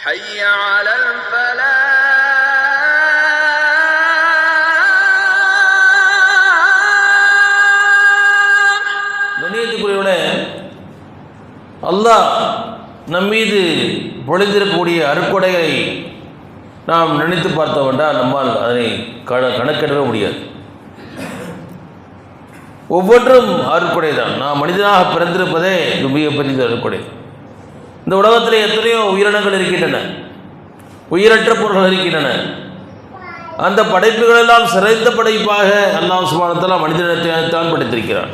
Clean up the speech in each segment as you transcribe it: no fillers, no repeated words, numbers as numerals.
حي على الفلاح. கண்ணியத்துக்குரியவர்களே, அல்லாஹ் நம்மீது பொழிந்திருக்கக்கூடிய அருட்கொடைகளை நாம் நினைத்து பார்த்தோம் என்றால் நம்மால் அதனை கணக்கிடவே முடியாது. ஒவ்வொன்றும் அருட்கொடை தான். நாம் மனிதனாக பிறந்திருப்பதே மிகப்பெரிய அருட்கொடை. இந்த உலகத்தில் எத்தனையோ உயிரினங்கள் இருக்கின்றன, உயிரற்ற பொருள்கள் இருக்கின்றன. அந்த படைப்புகளெல்லாம் சிறந்த படைப்பாக அல்லாஹ் சுப்ஹானஹு வ தஆலா மனிதனைத்தான் படைத்திருக்கிறார்.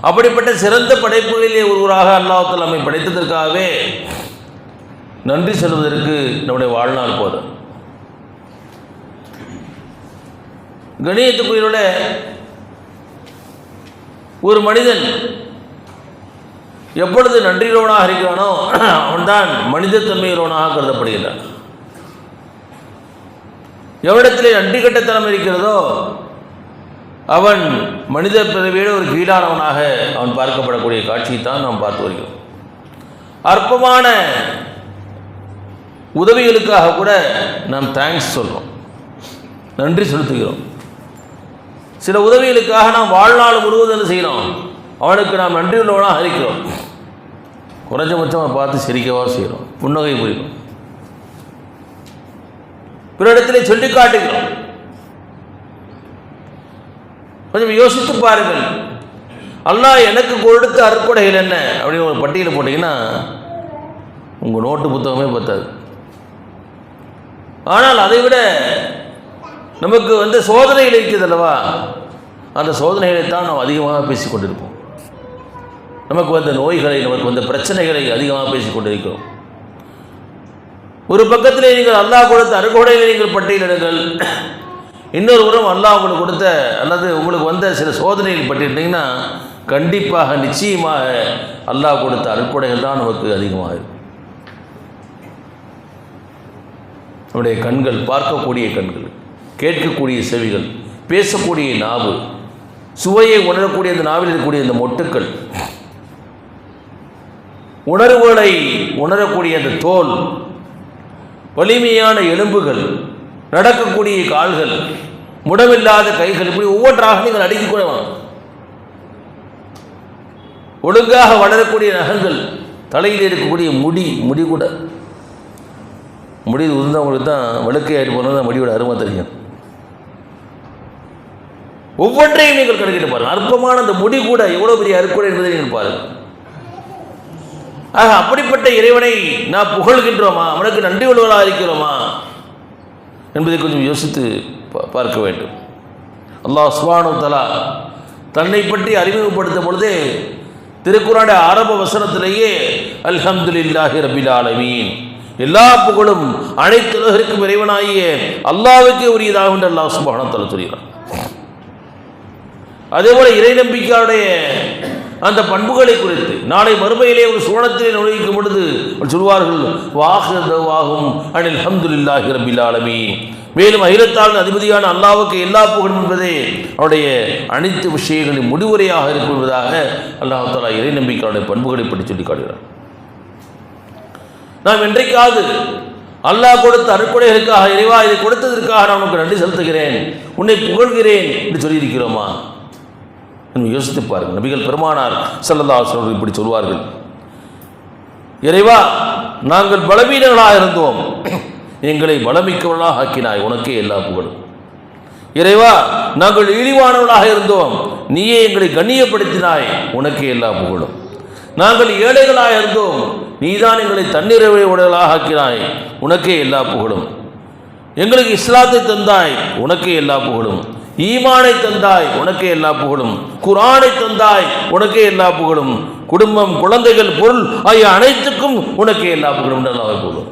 அப்படிப்பட்ட சிறந்த படைப்புகளிலே ஒருவராக அல்லாஹ் தஆலா நம்மை படைத்ததற்காகவே நன்றி சொல்வதற்கு நம்முடைய வாழ்நாள் போதும். கணியத்துக்குரியவர்களே, ஒரு மனிதன் எப்பொழுது நன்றியுள்ளவனாக இருக்கிறானோ அவன்தான் மனிதத்தன்மையுள்ளவனாக கருதப்படுகிறான். எவ்விடத்திலே நன்றி கட்டத்தனம் இருக்கிறதோ அவன் மனித பிறவியோடு ஒரு கீழானவனாக அவன் பார்க்கப்படக்கூடிய காட்சியைத்தான் நாம் பார்த்து வருகிறோம். அற்பமான உதவிகளுக்காக கூட நாம் தேங்க்ஸ் சொல்கிறோம், நன்றி செலுத்துகிறோம். சில உதவிகளுக்காக நாம் வாழ்நாள் முழுவதும் என்ன செய்கிறோம், அவனுக்கு நாம் நன்றியுள்ளவனாக இருக்கிறோம். குறைஞ்சபட்சம் அவன் பார்த்து சிரிக்கவா செய்கிறோம், புன்னகை புரிகிறோம், பிற இடத்திலே சொல்லி காட்டுகிறோம். கொஞ்சம் யோசித்து பாருங்கள், அல்லாஹ் எனக்கு கொடுத்த அருட்கொடைகள் என்ன அப்படின்னு ஒரு பட்டியலை போட்டிங்கன்னா உங்கள் நோட்டு புத்தகமே பத்தாது. ஆனால் அதை விட நமக்கு சோதனைகள் இருக்கிறது அல்லவா, அந்த சோதனைகளைத்தான் நாம் அதிகமாக பேசிக்கொண்டிருப்போம். நமக்கு வந்த நோய்களை, நமக்கு வந்த பிரச்சனைகளை அதிகமாக பேசிக்கொண்டிருக்கிறோம். ஒரு பக்கத்திலே நீங்கள் அல்லாஹ் கொடுத்த அருட்கொடைகளை நீங்கள் பட்டியலிடுங்கள், இன்னொரு புறம் அல்லாஹ் உங்களுக்கு கொடுத்த அல்லது உங்களுக்கு வந்த சில சோதனைகள் பட்டியலிட்டீங்கன்னா கண்டிப்பாக நிச்சயமாக அல்லாஹ் கொடுத்த அருட்கொடைகள் தான் நமக்கு அதிகமாக இருக்கும். நம்முடைய கண்கள், பார்க்கக்கூடிய கண்கள், கேட்கக்கூடிய செவிகள், பேசக்கூடிய நாவு, சுவையை உணரக்கூடிய அந்த நாவில் இருக்கக்கூடிய அந்த மொட்டுக்கள், உணர்வுகளை உணரக்கூடிய அந்த தோல், வலிமையான எலும்புகள், நடக்கக்கூடிய கால்கள், முடமில்லாத கைகள், இப்படி ஒவ்வொன்றாக நீங்கள் அடுக்கிக் கொள்ளலாம். ஒழுங்காக வளரக்கூடிய நகங்கள், தலையில் இருக்கக்கூடிய முடி கூட முடி உதிர்ந்தவங்களுக்கு தான் வழுக்கை ஆகிட்டு போனது தான் முடியோட அருமை தெரியும். ஒவ்வொன்றையும் நீங்கள் கணக்கிட்டு பாருங்கள். அற்பமான அந்த முடி கூட எவ்வளோ பெரிய அருட்கொடை என்பதை நீங்கள் பாருங்கள். ஆக அப்படிப்பட்ட இறைவனை நாம் புகழ்கின்றோமா, அவனுக்கு நன்றி உள்ளவர்களாக இருக்கிறோமா என்பதை கொஞ்சம் யோசித்து பார்க்க வேண்டும். அல்லாஹ் சுப்ஹானஹு வ தஆலா தன்னை பற்றி அறிமுகப்படுத்தும் பொழுதே திருக்குர்ஆனுடைய ஆரம்ப வசனத்திலேயே அல்ஹம்துலில்லாஹி ரப்பில் ஆலமீன், எல்லா புகழும் அனைத்து உலகிற்கும் இறைவனாகிய அல்லாஹ்வுக்கே உரியதாக என்று அல்லாஹ் சுப்ஹானஹு வ தஆலா சொல்கிறார். அதேபோல இறை நம்பிக்கையுடைய அந்த பண்புகளை குறித்து நாளை மறுமையிலே ஒரு சுவனத்திலே நுழைக்கும் பொழுது சொல்வார்கள், வாஹிதவாகும் அனில் அல்ஹம்துலில்லாஹி ரப்பில் ஆலமீன், மேலும் அகிலத்தாவின் அதிபதியான அல்லாஹ்வுக்கு எல்லா புகழும் என்பதே அவருடைய அனைத்து விஷயங்களின் முடிவுரையாக இருக்கும் என்பதாக அல்லாஹ் தஆலா இறை நம்பிக்கையுடைய பண்புகளை பற்றி சொல்லி காட்டுகிறார். நாம் என்றைக்காவது அல்லாஹ் கொடுத்த அருட்கொடைகளுக்காக, இறைவா இதை கொடுத்ததற்காக நான் உனக்கு நன்றி செலுத்துகிறேன், உன்னை புகழ்கிறேன் என்று சொல்லியிருக்கிறோமா? யோசித்து பாருங்கள். நபிகள் பெருமானார் ஸல்லல்லாஹு அலைஹி வஸல்லம் இப்படி சொல்வார்கள், இறைவா நாங்கள் பலவீனர்களாக இருந்தோம், எங்களை பலமிக்கவர்களாக ஆக்கினாய், உனக்கே எல்லா புகழும். இறைவா நாங்கள் இழிவானவர்களாக இருந்தோம், நீயே எங்களை கண்ணியப்படுத்தினாய், உனக்கே எல்லா புகழும். நாங்கள் ஏழைகளாக இருந்தோம், நீதான் எங்களை தன்னிறைவை உடையவர்களாக ஆக்கினாய், உனக்கே எல்லா புகழும். எங்களுக்கு இஸ்லாத்தை தந்தாய், உனக்கே எல்லா புகழும். ஈமானை தந்தாய், உனக்கே எல்லா புகழும். குர்ஆனை தந்தாய், உனக்கே எல்லா புகழும். குடும்பம், குழந்தைகள், பொருள் ஆகிய அனைத்துக்கும் உனக்கே எல்லா புகழும். புகழும்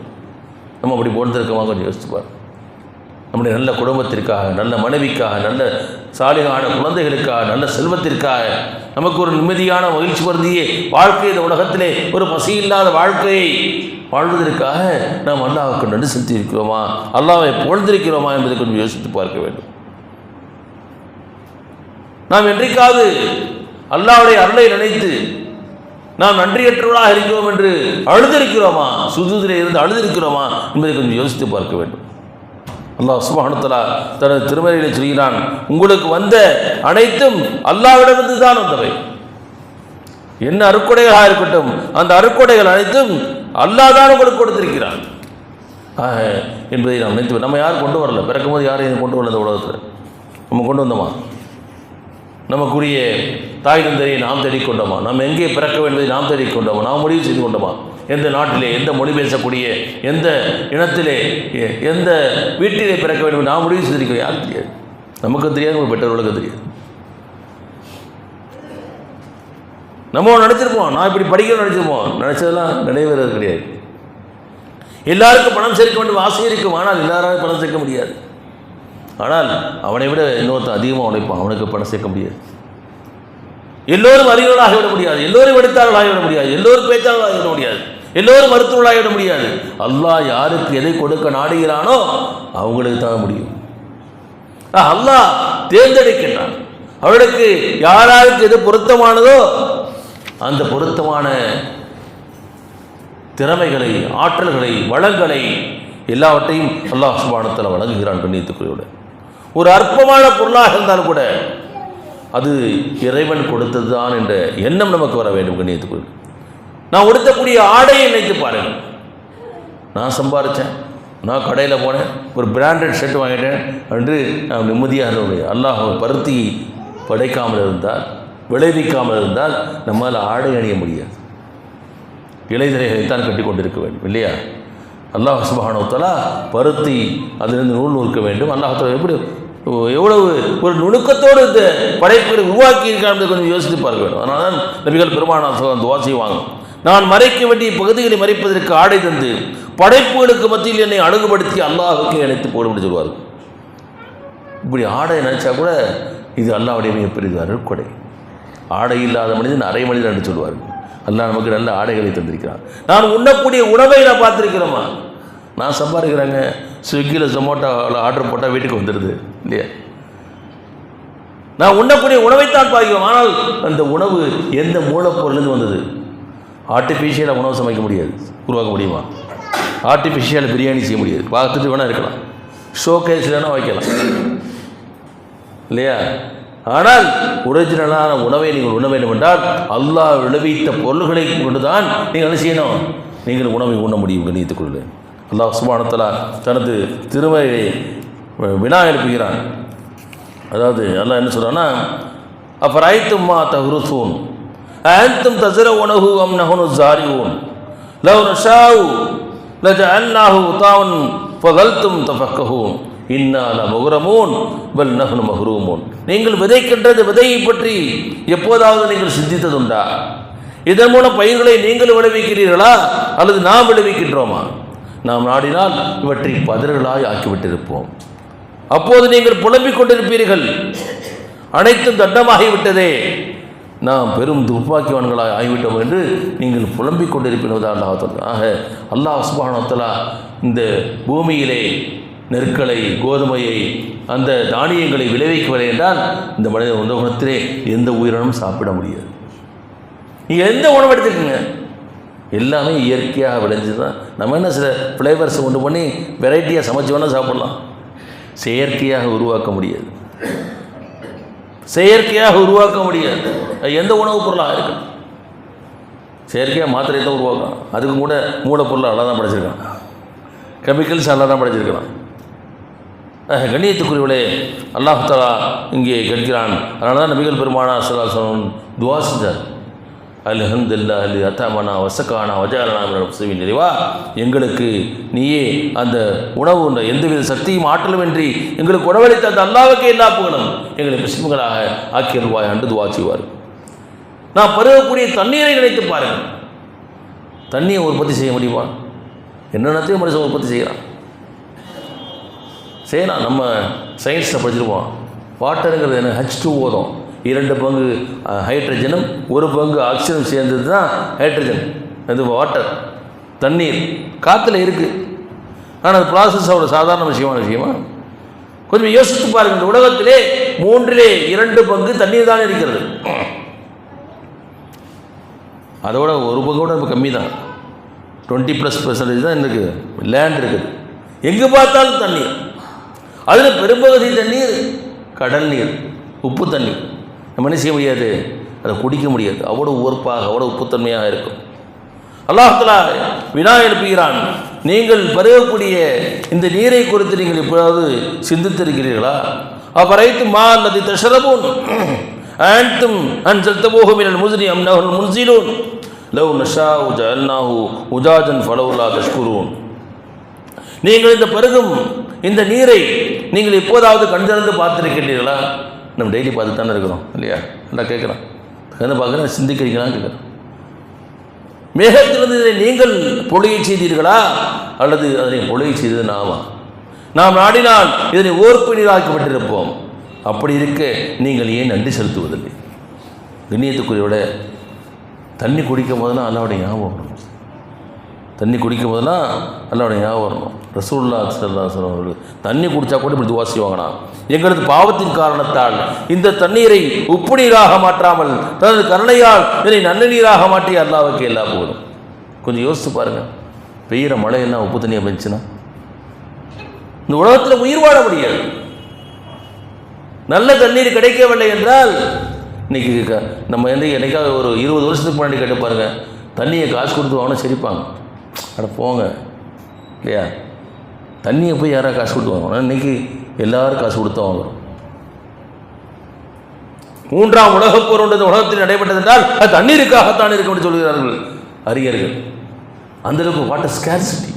நம்ம அப்படி போனதற்கமாக கொஞ்சம் யோசிச்சுப்பார். நம்முடைய நல்ல குடும்பத்திற்காக, நல்ல மனைவிக்காக, நல்ல சாலிகான குழந்தைகளுக்காக, நல்ல செல்வத்திற்காக, நமக்கு ஒரு நிம்மதியான மகிழ்ச்சி பொருந்திய வாழ்க்கை, இந்த உலகத்திலே ஒரு பசி இல்லாத வாழ்க்கையை வாழ்வதற்காக நாம் அல்லாஹ்வுக்கு நன்றி செலுத்தி இருக்கிறோமா, அல்லாஹ்வை புகழ்ந்திருக்கிறோமா என்பதை கொஞ்சம் யோசித்து பார்க்க வேண்டும். நாம் என்றைக்காவது அல்லாஹ்வுடைய அருளை நினைத்து நாம் நன்றியற்றவர்களாக இருக்கிறோம் என்று அழுதிருக்கிறோமா, சுஜூதிலே இருந்து அழுதிருக்கிறோமா என்பதை கொஞ்சம் யோசித்து பார்க்க வேண்டும். அல்லாஹ் சுப்ஹானஹு வ தஆலா தனது திருமறையிலே சொல்கிறான், உங்களுக்கு வந்த அனைத்தும் அல்லாஹ்விடமிருந்து தான் வந்தவை. என்ன அருட்கொடைகளாக இருக்கட்டும், அந்த அருட்கொடைகள் அனைத்தும் அல்லாஹ் தான் உங்களுக்கு கொடுத்திருக்கிறான் என்பதை நாம் நினைத்து. நம்ம யாரும் கொண்டு வரல, பிறக்கும்போது யாரையும் கொண்டு வரல. இந்த உலகத்தில் நம்ம கொண்டு வந்தோமா? நமக்குரிய தாய் தந்தையை நாம் தேடிக்கொண்டோமா? நாம் எங்கே பிறக்க வேண்டியதை நாம் தேடிக்கொண்டோமா? நாம் முடிவு செய்து கொண்டோமா? எந்த நாட்டிலே, எந்த மொழி பேசக்கூடிய எந்த இனத்திலே, எந்த வீட்டிலே பிறக்க வேண்டும் நாம் முடிவு செய்திருக்கோம்? யாருக்கு தெரியாது? நமக்கு தெரியாது, நம்ம பெற்றோர்களுக்கு தெரியாது. நம்ம நினச்சிருப்போம், நான் இப்படி படிக்கணும்னு நினச்சிருப்போம். நினச்சதெல்லாம் நிறைவேறது கிடையாது. எல்லாருக்கும் பணம் சேர்க்க வேண்டும் ஆசை இருக்கும், ஆனால் எல்லாராலும் பணம் சேர்க்க முடியாது. ஆனால் அவனை விட இன்னொருத்தன் அதிகமாக உழைப்பான், அவனுக்கு பணம் சேர்க்க முடியாது. எல்லோரும் அறிவுகளாக விட முடியாது, எல்லோரும் எடுத்தார்களாக விட முடியாது, எல்லோரும் பேச்சாளர்களாக விட முடியாது, எல்லோரும் மருத்துவர்களாக விட முடியாது. அல்லாஹ் யாருக்கு எதை கொடுக்க நாடுகிறானோ அவங்களுக்கு தான் முடியும். அல்லாஹ் தேர்ந்தெடுக்கின்றான். அவர்களுக்கு யாராருக்கு எது பொருத்தமானதோ அந்த பொருத்தமான திறமைகளை, ஆற்றல்களை, வளங்களை எல்லாவற்றையும் அல்லாஹ் சுப்ஹானஹு வ தஆலா வழங்குகிறான். கண்ணியத்துக்குரியவர்களே, ஒரு அற்பமான பொருளாக இருந்தாலும் கூட அது இறைவன் கொடுத்தது தான் என்ற எண்ணம் நமக்கு வர வேண்டும். கண்ணியத்துக்குரியவர்களே, நான் உடுத்தக்கூடிய ஆடையை நினைத்து பாருங்கள். நான் சம்பாதிச்சேன், நான் கடையில் போனேன், ஒரு பிராண்டட் ஷர்ட் வாங்கிட்டேன் என்று நான் நிம்மதியாக இருந்தேன். அல்லாஹ் பருத்தி படைக்காமல் இருந்தால், விளைவிக்காமல் இருந்தால் நம்மால் ஆடை அணிய முடியாது. இலைதலைகளைத்தான் கட்டி கொண்டிருக்க வேண்டும், இல்லையா? அல்லாஹ் சுப்ஹானஹு வ தஆலா பருத்தி அதிலிருந்து நூல் நூற்க வேண்டும். அல்லாஹ் தஆலா எப்படி எவ்வளவு ஒரு நுணுக்கத்தோடு இந்த படைப்புகளை உருவாக்கி இருக்கான்னு கொஞ்சம் யோசித்து பார்க்க வேண்டும். அதனால தான் நபிகள் பெருமானார் துஆ செய்வாங்க, நான் மறைக்க வேண்டிய பகுதிகளை மறைப்பதற்கு ஆடை தந்து படைப்புகளுக்கு மத்தியில் என்னை அணுகுபடுத்தி அல்லாஹுக்கு இணைத்து போடும்னு சொல்வார்கள். இப்படி ஆடை நினைச்சா கூட இது அல்லாஹ்வுடைய மிகப்பெரிய அருட்கொடை. ஆடை இல்லாத மனிதன் அரை மனிதன் என்று சொல்வார்கள். அல்லாஹ் நமக்கு நல்ல ஆடைகளை தந்திருக்கிறான். நான் உண்ணக்கூடிய உணவை நான் பார்த்துருக்கிறோமா? நான் சம்பாதிக்கிறாங்க, ஸ்விக்கியில் ஜொமேட்டோவில் ஆர்டர் போட்டால் வீட்டுக்கு வந்துடுது, இல்லையா? நான் உண்ணக்கூடிய உணவைத்தான் பார்க்கிறோம். ஆனால் அந்த உணவு எந்த மூலப்பொருள்லேருந்து வந்தது? ஆர்டிஃபிஷியலாக உணவு சமைக்க முடியாது, உருவாக்க முடியுமா? ஆர்டிஃபிஷியல் பிரியாணி செய்ய முடியாது. பார்த்துட்டு வேணால் இருக்கலாம், ஷோ கேஸ் வேணால் வைக்கலாம், இல்லையா? ஆனால் ஒரிஜினலான உணவை நீங்கள் உண்ண வேண்டும் என்றால் அல்லாஹ் விளைவித்த பொருள்களை கொண்டு தான் நீங்கள் என்ன செய்யணும்? நீங்கள் உணவை உண்ண முடியும். கண்ணியத்துக்குள்ளே அல்லாஹ் சுப்ஹானஹு வ தஆலா தனது திருமறையை வினா எழுப்புகிறான். அதாவது அல்லாஹ் என்ன சொல்கிறான்னா, அஃபரைத்தும் மா தஹ்ருஸூன் அன்தும் தஸரஊனஹு அம் நஹ்னு ஸாரிஊன் லவ் நஷாஉ லஜஅல்னாஹு உதாவன் ஃபதல்தும் தஃபக்கஹூன் இன்னா லமுக்ரமூன் பல் நஹ்னு மஹ்ரூமூன். நீங்கள் விதைக்கின்றது விதையை பற்றி எப்போதாவது நீங்கள் சிந்தித்ததுண்டா? இதன் மூலம் பயிர்களை நீங்கள் விளைவிக்கிறீர்களா அல்லது நாம் விளைவிக்கின்றோமா? நாம் நாடினால் இவற்றை பதர்களாய் ஆக்கிவிட்டிருப்போம். அப்போது நீங்கள் புலம்பிக் கொண்டிருப்பீர்கள், அனைத்தும் தண்டமாகிவிட்டதே, நாம் பெரும் துப்பாக்கிவான்களாக ஆகிவிட்டோம் என்று நீங்கள் புலம்பிக் கொண்டிருப்பீர்கள். ஆக அல்லாஹ் சுப்ஹானஹு வ தஆலா இந்த பூமியிலே நெற்களை, கோதுமையை, அந்த தானியங்களை விளைவிக்கவில்லை என்றால் இந்த மனித உணவகத்திலே எந்த உயிரினமும் சாப்பிட முடியாது. நீங்கள் எந்த உணவு எடுத்துக்கோங்க, எல்லாமே இயற்கையாக விளைஞ்சு தான். நம்ம என்ன சில ஃப்ளேவர்ஸை கொண்டு பண்ணி வெரைட்டியாக சமைச்சு வேணால் சாப்பிட்லாம், செயற்கையாக உருவாக்க முடியாது. செயற்கையாக உருவாக்க முடியாது. எந்த உணவுப் பொருளாக இருக்கு, செயற்கையாக மாத்திரை தான் உருவாக்கலாம். அதுக்கும் கூட மூலப்பொருள் நல்லா தான் படைச்சிருக்கான், கெமிக்கல்ஸ் நல்லா தான் படைச்சிருக்கலாம். கண்ணியத்துக்குரியவளே, அல்லாஹ் தஆலா இங்கே கேட்கிறான். அதனால தான் நபிகள் பெருமானார் ஸல்லல்லாஹு அலைஹி வஸல்லம் துஆ செஞ்சார், அல்ஹம்துலில்லாஹி அல்லதி அத்தமனா வஸகானா வஜஅலனா மினல் முஸ்லிமீன். இறைவா, எங்களுக்கு நீயே அந்த உணவு எந்தவித சக்தியும் ஆற்றலும் இன்றி எங்களுக்கு உணவளித்த அந்த அல்லாஹ்வுக்கே எல்லா புகழும், எங்களை முஸ்லிம்களாக ஆக்கியருள்வாய் என்று துஆ செய்வார். நான் பருகக்கூடிய தண்ணீரை நினைத்து பாருங்கள். தண்ணியை உற்பத்தி செய்ய முடியுமா? என்னென்னத்தையும் மனுஷன் உற்பத்தி செய்யலாம், செய்யலாம். நம்ம சயின்ஸில் படிச்சிருப்போம், வாட்டருங்கிறது என்ன, H2O தான். 2 பங்கு ஹைட்ரஜனும் 1 பங்கு ஆக்சிஜனும் சேர்ந்தது தான் ஹைட்ரஜன். அது வாட்டர், தண்ணீர் காற்றுல இருக்குது. ஆனால் அது ப்ராசஸ் அவ்வளோ சாதாரண விஷயமா? கொஞ்சம் யோசித்து பாருங்கள். இந்த உலகத்திலே 3/2 பங்கு தண்ணீர் தான் இருக்கிறது. அதோட ஒரு பக்கம் கூட நம்ம கம்மி தான். 20+% தான் இருக்குது லேண்ட் இருக்குது. எங்கே பார்த்தாலும் தண்ணீர். அதில் பெரும்பகுதி தண்ணீர் கடல் நீர், உப்பு தண்ணீர். நம்ம என்ன செய்ய முடியாது, அதை குடிக்க முடியாது. அவ்வளோ உவர்ப்பாக அவ்வளோ உப்புத்தன்மையாக இருக்கும். அல்லாஹ் தஆலா வினா எழுப்புகிறான், நீங்கள் பருகக்கூடிய இந்த நீரை குறித்து நீங்கள் எப்போதாவது சிந்தித்திருக்கிறீர்களா? அப்பரைத்து மா அல்லது தஷரபூன் அன்தும் அன்சல்தபூஹு மினல் முஸ்னி அம் நஹ்னு முன்சிலூன் லவ் நஷாஉ ஜஅல்நாஹு உஜாஜன் ஃபலௌலா தஷ்குரூன். நீங்கள் இந்த பருகும் இந்த நீரை நீங்கள் எப்போதாவது கண்டிருந்து பார்த்துருக்கிறீர்களா? நம்ம டெய்லி பார்த்து தானே இருக்கிறோம் இல்லையா? நல்லா கேட்குறோம், என்ன பார்க்குறேன், சிந்திக்கிறீங்களான்னு கேட்குறோம். மேகத்திலிருந்து இதை நீங்கள் பொழியை செய்தீர்களா அல்லது அதனை பொழியை செய்தது நாமா? நாம் நாடினால் இதனை ஓர்ப்பு நீராக்கப்பட்டிருப்போம். அப்படி இருக்க நீங்கள் ஏன் நன்றி செலுத்துவதில்லை? கண்ணியத்துக்குரியோட தண்ணி குடிக்கும் போதெல்லாம் அல்லாவுடைய ஞாபகம் வரணும். தண்ணி குடிக்கும் போதெல்லாம் அல்லாவுடைய ஞாபகம் வரணும். ரசூலுல்லாஹி ஸல்லல்லாஹு அலைஹி வஸல்லம் அவர்கள் தண்ணி குடித்தா கூட இப்படி துவா செய்வாங்கண்ணா, எங்களது பாவத்தின் காரணத்தால் இந்த தண்ணீரை உப்பு நீராக மாற்றாமல் தனது கருணையால் இதனை நல்ல நீராக மாற்றி அல்லாஹ்வுக்கு எல்லா போதும். கொஞ்சம் யோசித்து பாருங்கள், பெய்கிற மழையெல்லாம் உப்பு தண்ணியாக பெஞ்சுன்னா இந்த உலகத்தில் உயிர் வாழ முடியாது. நல்ல தண்ணீர் கிடைக்கவில்லை என்றால் இன்றைக்கி நம்ம என்னைக்காவது ஒரு 20 வருஷத்துக்கு முன்னாடி கேட்டு பாருங்கள், தண்ணியை காசு கொடுத்து வாங்கினா சிரிப்பாங்க, அட போங்க இல்லையா? தண்ணியை போய் யாராவது காசு கொடுத்து வாங்கணும். இன்றைக்கி எல்லோரும் காசு கொடுத்து வாங்குறோம். 3ஆம் உலகப் போர் ஒன்று உலகத்தில் நடைபெற்றது என்றால் அது தண்ணீருக்காகத்தான் இருக்கும் என்று சொல்கிறார்கள் அறிஞர்கள். அந்தளவுக்கு வாட்டர் ஸ்கேர்சிட்டி.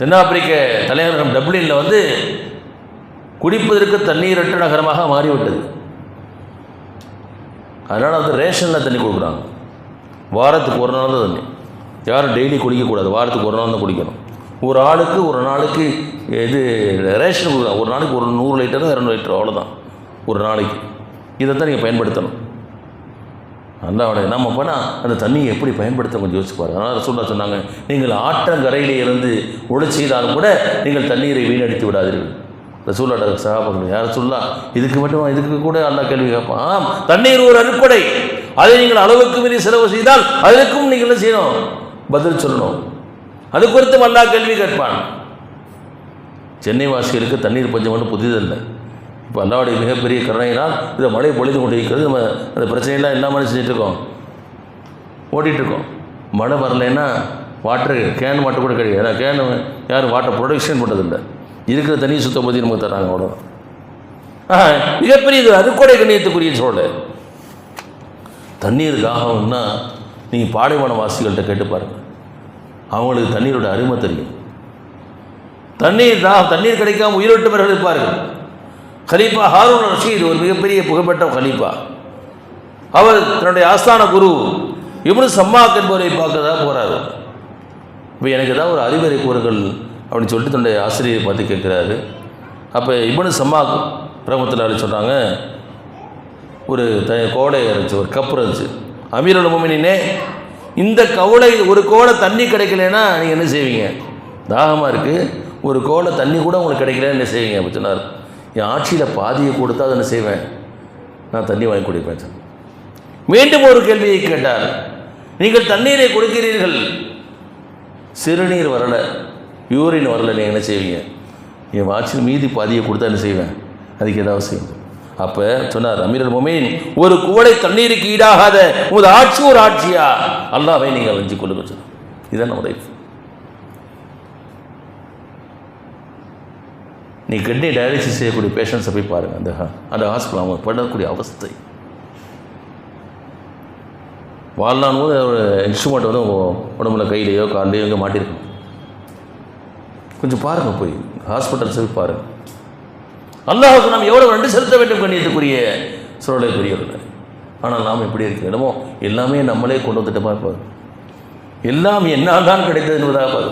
தென்னாப்பிரிக்க தலைநகரம் டப்ளினில் குடிப்பதற்கு தண்ணீரற்ற நகரமாக மாறிவிட்டது. அதனால் ரேஷனில் தண்ணி கொடுக்குறாங்க. வாரத்துக்கு ஒரு நாள் தான் தண்ணி. யாரும் டெய்லி குடிக்கக்கூடாது, வாரத்துக்கு ஒரு நாள் தான் குடிக்கணும். ஒரு ஆளுக்கு ஒரு நாளைக்கு இது ரேஷன் கொடுக்குறாங்க. ஒரு நாளைக்கு ஒரு 100 லிட்டர் 200 லிட்டர் அவ்வளோதான் ஒரு நாளைக்கு. இதை தான் நீங்கள் பயன்படுத்தணும். அல்லாஹ்வுடைய நம்ம போனால் அந்த தண்ணியை எப்படி பயன்படுத்த கொஞ்சம் யோசிச்சு பாருங்கள். அதனால் ரசூலுல்லாஹ் சொன்னாங்க, நீங்கள் ஆற்றங்கரையிலே இருந்து ஒளி செய்தாலும் கூட நீங்கள் தண்ணீரை வீணடித்து விடாதீர்கள். ரசூலுல்லாஹ் சஹாபாக்கள், யார் ரசூலுல்லாஹ் இதுக்கு மட்டும் இதுக்கு கூட அல்லாஹ் கேள்வி கேட்பான். தண்ணீர் ஒரு அருட்கொடை, அதை நீங்கள் அளவுக்கு மீறி செலவு செய்தால் அதற்கும் நீங்கள் என்ன செய்யணும், பதில் சொல்லணும். அது குறித்தும் அல்லாஹ் கேள்வி கேட்பான். சென்னை வாசிகளுக்கு தண்ணீர் பஞ்சம் ஒன்றும் புதிதல்ல. இப்போ அல்லாஹ்வுடைய மிகப்பெரிய கருணையினால் இதை மழை பொழிந்து கொண்டு இருக்கிறது. நம்ம அந்த பிரச்சனையெல்லாம் இல்லாமல் செஞ்சிட்ருக்கோம், ஓட்டிகிட்ருக்கோம். மழை வரலைன்னா வாட்டர் கேன் வாட்டர் கூட கிடையாது. ஏன்னா கேன் யாரும் வாட்டர் ப்ரொடக்ஷன் பண்ணுறதில்லை. இருக்கிற தண்ணி சுத்தம் பற்றி நமக்கு தராங்க அவ்வளோ. மிகப்பெரிய இது அறுக்கொடை கண்ணியத்துக்குரிய சூழல். தண்ணீர் தாகம்னா நீங்கள் பாலைவன வாசிகள்கிட்ட கேட்டு பாருங்கள், அவங்களுக்கு தண்ணீரோட அருமை தெரியும். தண்ணீர் கிடைக்காம உயிரோட்டவர்கள் இருப்பார்கள். கலீஃபா ஹாரூன் ரஷீத் ஒரு மிகப்பெரிய புகழ்பெற்ற கலீஃபா. அவர் தன்னுடைய ஆஸ்தான குரு இப்னு சம்மாக் என்பவரை பார்க்கறதா போகிறாரு. இப்போ எனக்கு ஏதாவது ஒரு அறிவுரை கூறுங்கள் அப்படின்னு சொல்லிட்டு தன்னுடைய ஆசிரியை பார்த்து கேட்குறாரு. அப்போ இப்னு சம்மாக் ரஹ்மத்துல்லாஹி சொல்கிறாங்க, ஒரு கோடை இருந்துச்சு, ஒரு கப்பு இருந்துச்சு. அமீருல் முஃமினீனே, இந்த கவலை ஒரு கோடை தண்ணி கிடைக்கலன்னா நீங்கள் என்ன செய்வீங்க? தாகமாக இருக்குது, ஒரு கோடை தண்ணி கூட உங்களுக்கு கிடைக்கலன்னு என்ன செய்வீங்க அப்படி சொன்னார். என் ஆட்சியில் பாதியை கொடுத்தா அதை என்ன செய்வேன், நான் தண்ணி வாங்கி குடிப்பேன். மீண்டும் ஒரு கேள்வியை கேட்டார், நீங்கள் தண்ணீரை கொடுக்கிறீர்கள், சிறுநீர் வரலை, யூரின் வரலை, நீங்கள் என்ன செய்வீங்க? என் ஆட்சியில் மீதி பாதியை கொடுத்தா என்ன செய்வேன், அதுக்கு ஏதாவது செய்யும். அப்போ சொன்னார் அமீருல் முஃமினீன், ஒரு குவளை தண்ணீருக்கு ஈடாகாத உமது ஆட்சி ஒரு ஆட்சியா? அல்லாஹ்வை நீங்கள் வஞ்சிக் கொள்ளுங்க சொன்னார். இதுதான் நம்ம லைஃப். நீ கிட்னி டயாலிசிஸ் செய்யக்கூடிய பேஷண்ட்ஸை போய் பாருங்கள். அந்த ஹாஸ்பிட்டல் அவங்க படக்கூடிய அவஸ்தை. வாழ்நாள் போது ஒரு இன்ஸ்ட்ருமெண்ட் உடம்புல கையிலையோ காலையோ எங்கே மாட்டிருக்கணும். கொஞ்சம் பாருங்கள், போய் ஹாஸ்பிட்டல்ஸை போய் பாருங்கள். அல்லாஹ்வுக்கு நாம் எவ்வளோ நன்றி செலுத்த வேண்டும் கண்ணியத்துக்குரிய சூழலை புரியவில்லை. ஆனால் நாம் எப்படி இருக்கிறோமோ எல்லாமே நம்மளே கொண்டு வந்துட்டோமா இருப்பாது. எல்லாம் என்னால் தான் கிடைத்தது என்பதாக பாரு.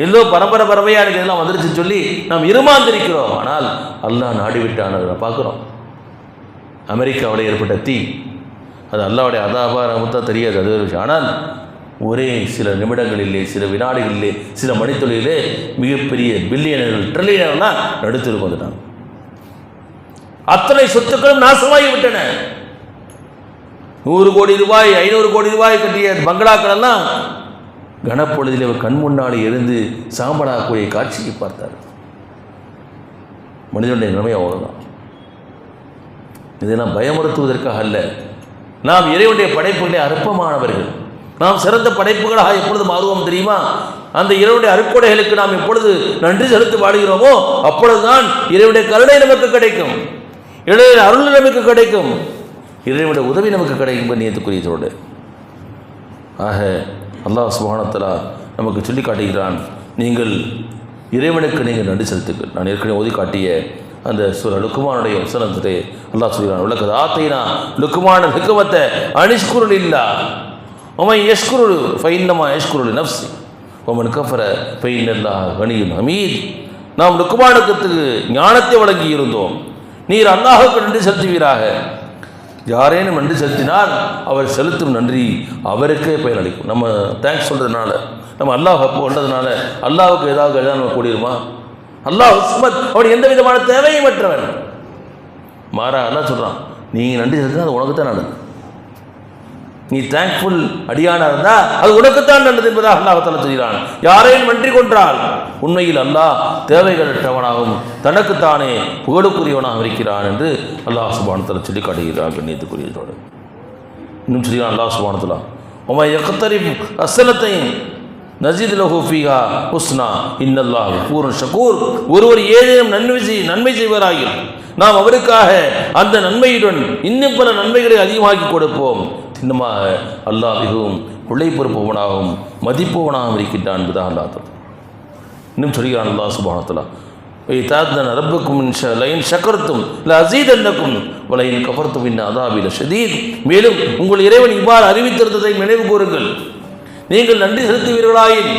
ஏதோ பரம்பரையாக எனக்கு இதெல்லாம் வந்துருச்சுன்னு சொல்லி நாம் இருமாந்திருக்கிறோம். ஆனால் அல்லாஹ் நாடிவிட்டான். அதை பார்க்குறோம். அமெரிக்காவில் ஏற்பட்ட தீ, அது அல்லாஹ்வுடைய அதாபா நமக்கு தெரியாது, அது ஒரு விஷயம். ஆனால் ஒரே சில நிமிடங்களிலே, சில வினாடிகளிலே, சில மணித்துளியிலே மிகப்பெரிய பில்லியனர்கள் ட்ரில்லியனர்கள்லாம் நடுத்திருக்கு வந்துட்டாங்க. அத்தனை சொத்துக்களும் நாசமாகி விட்டன. 100 கோடி ரூபாய் 500 கோடி ரூபாய் கட்டிய பங்களாக்கள் எல்லாம் கனப்பொழுதில் அவர் கண் முன்னாடி இருந்து சாம்பலாக்கூடிய காட்சியை பார்த்தார். மனிதனுடைய நிலைமை அவ்வளோதான். இதெல்லாம் பயமுறுத்துவதற்காக அல்ல. நாம் இறைவனுடைய படைப்புகளே அற்பமானவர்கள். நாம் சிறந்த படைப்புகளாக எப்பொழுது மாறுவோம் தெரியுமா? அந்த இறைவனுடைய அருட்கொடைகளுக்கு நாம் எப்பொழுது நன்றி செலுத்தி வாடுகிறோமோ அப்பொழுதுதான் இறைவனுடைய கருணை நமக்கு கிடைக்கும், இறைவனுடைய அருள் நமக்கு கிடைக்கும், இறைவனுடைய உதவி நமக்கு கிடைக்கும். கண்ணியத்துக்குரியதோடு ஆக அல்லாஹ் சுப்ஹானஹு வ தஆலா நமக்கு சொல்லி காட்டுகிறான், நீங்கள் இறைவனுக்கு நீங்கள் நன்றி செலுத்துங்கள். நான் ஏற்கனவே ஓதி காட்டிய அந்த சூரா லுக்மானுடைய வசனத்திலே அல்லாஹ் சொல்கிறான், உலகத் ஆத்தைனா லுக்மான ஹிக்மத்த அனிஷ்குருல் இல்லா வமன் யஷ்குரு ஃபஇன்னமா யஷ்குரு லினஃப்ஸி வமன் கஃபர ஃபஇன்னல்லாஹ கனியுன் ஹமீத். நாம் லுக்மானுக்கு ஞானத்தை வழங்கி இருந்தோம், நீர் அல்லாஹுக்கு நன்றி செலுத்துவீராக. யாரேனும் நன்றி செலுத்தினால் அவர் செலுத்தும் நன்றி அவருக்கே பயன் அளிக்கும். நம்ம தேங்க்ஸ் சொல்கிறதுனால, நம்ம அல்லாஹ் கொண்டதுனால அல்லாஹுக்கு ஏதாவது நம்ம கூடிருமா? அல்லாஹ் உஸ்மத், அவன் எந்த விதமான தேவையும் மற்றவன். மாறா அல்லாஹ் சொல்கிறான், நீங்கள் நன்றி செலுத்தினா அது உனக்கு தான் நல்லது. நீ தேங்க்ஃபுல் அடியானா இருந்தால் அது உனக்குத்தான் நல்லது என்பதாக அல்லாஹ் தஆலா சொல்கிறான். யாரையும் நன்றி கொன்றால் உண்மையில் அல்லாஹ் தேவைகளற்றவனாகவும் தனக்குத்தானே புகழுக்குரியவனாக இருக்கிறான் என்று அல்லாஹ் சுப்ஹானஹு வ தஆலா சொல்லி காட்டுகிறான். கண்ணியத்துக்குரியதோடு இன்னும் சொல்கிறான் அல்லாஹ் சுப்ஹானஹு வ தஆலா, வமன் யக்தரிப் ஹஸனத்தைன் நஸீத் லஹு ஃபீஹா ஹுஸ்னா இன்னல்லாஹ கஃபூருன் ஷகூர். ஒருவர் ஏதேனும் நன்மை செய்வராயில் நாம் அவருக்காக அந்த நன்மையுடன் இன்னும் பல நன்மைகளை அதிகமாக்கி கொடுப்போம். சின்னமாக அல்லாஹ் மிகவும் கொள்ளை பொறுப்பவனாகவும் மதிப்பவனாகவும் இருக்கின்றான் என்பதாக அல்லாஹ் தஆலா இன்னும் சொல்கிறான். அல்லாஹ் சுப்ஹானஹு வ தஆலா, வைதாதன ரப்புக்கும் லயின் ஷக்கர்தும் லஅஸீதன்னக்கும் வலயின் கஃபர்தும் இன் அஸாபி லஷதீத். மேலும் உங்கள் இறைவன் இவ்வாறு அறிவித்திருந்ததை நினைவு கூறுங்கள், நீங்கள் நன்றி செலுத்துவீர்களாயின்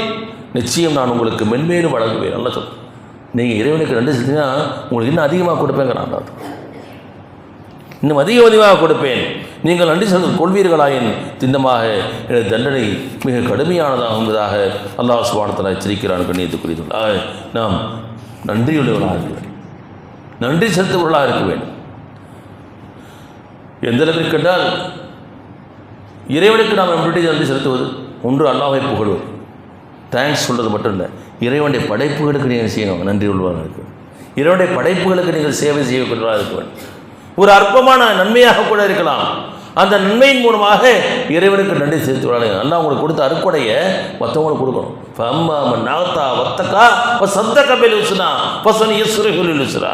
நிச்சயம் நான் உங்களுக்கு மென்மேலும் வழங்குவேன். நல்லா சொல், நீங்கள் இறைவனுக்கு நன்றி செலுத்தினா உங்களுக்கு இன்னும் அதிகமாக கொடுப்பேங்கிறான். இன்னும் அதிகமாக கொடுப்பேன், நீங்கள் நன்றி செலுத்த கொள்வீர்களாயின் திண்ணமாக எனது தண்டனை மிக கடுமையானதாகும் என்பதாக அல்லாஹ் சுப்ஹானஹு வ தஆலா எச்சரிக்கிறான். கண்ணியத்துக்குரியவர்களாக நாம் நன்றியுள்ளவர்களாக இருக்க வேண்டும், நன்றி செலுத்துவர்களாக இருக்க வேண்டும். எந்த அளவிற்கு என்றால் இறைவனுக்கு நாம் எப்படி நன்றி செலுத்துவது? ஒன்று அல்லாஹ்வை புகழ்வது, தேங்க்ஸ் சொல்கிறது மட்டும் இல்லை, இறைவனுடைய படைப்புகளுக்கு நீங்கள் செய்யணும், நன்றி உள்ளவராக இருக்க வேண்டும். இறைவனுடைய படைப்புகளுக்கு நீங்கள் சேவை செய்யக்கூடியவர்களாக இருக்க வேண்டும். ஒரு அற்பமான நன்மையாக கூட இருக்கலாம், அந்த நன்மையின் மூலமாக இறைவனுக்கு நன்றி செலுத்துவாங்க. அல்லாஹ் உங்களுக்கு கொடுத்த அருட்கொடையை மற்றவங்களுக்கு கொடுக்கணும். ஃபம்மா மன் நாத்தா வத்தகா வஸத்தக பில் ஹுஸ்னா ஃபஸனுயஸ்ஸிருஹு லில் யுஸ்ரா.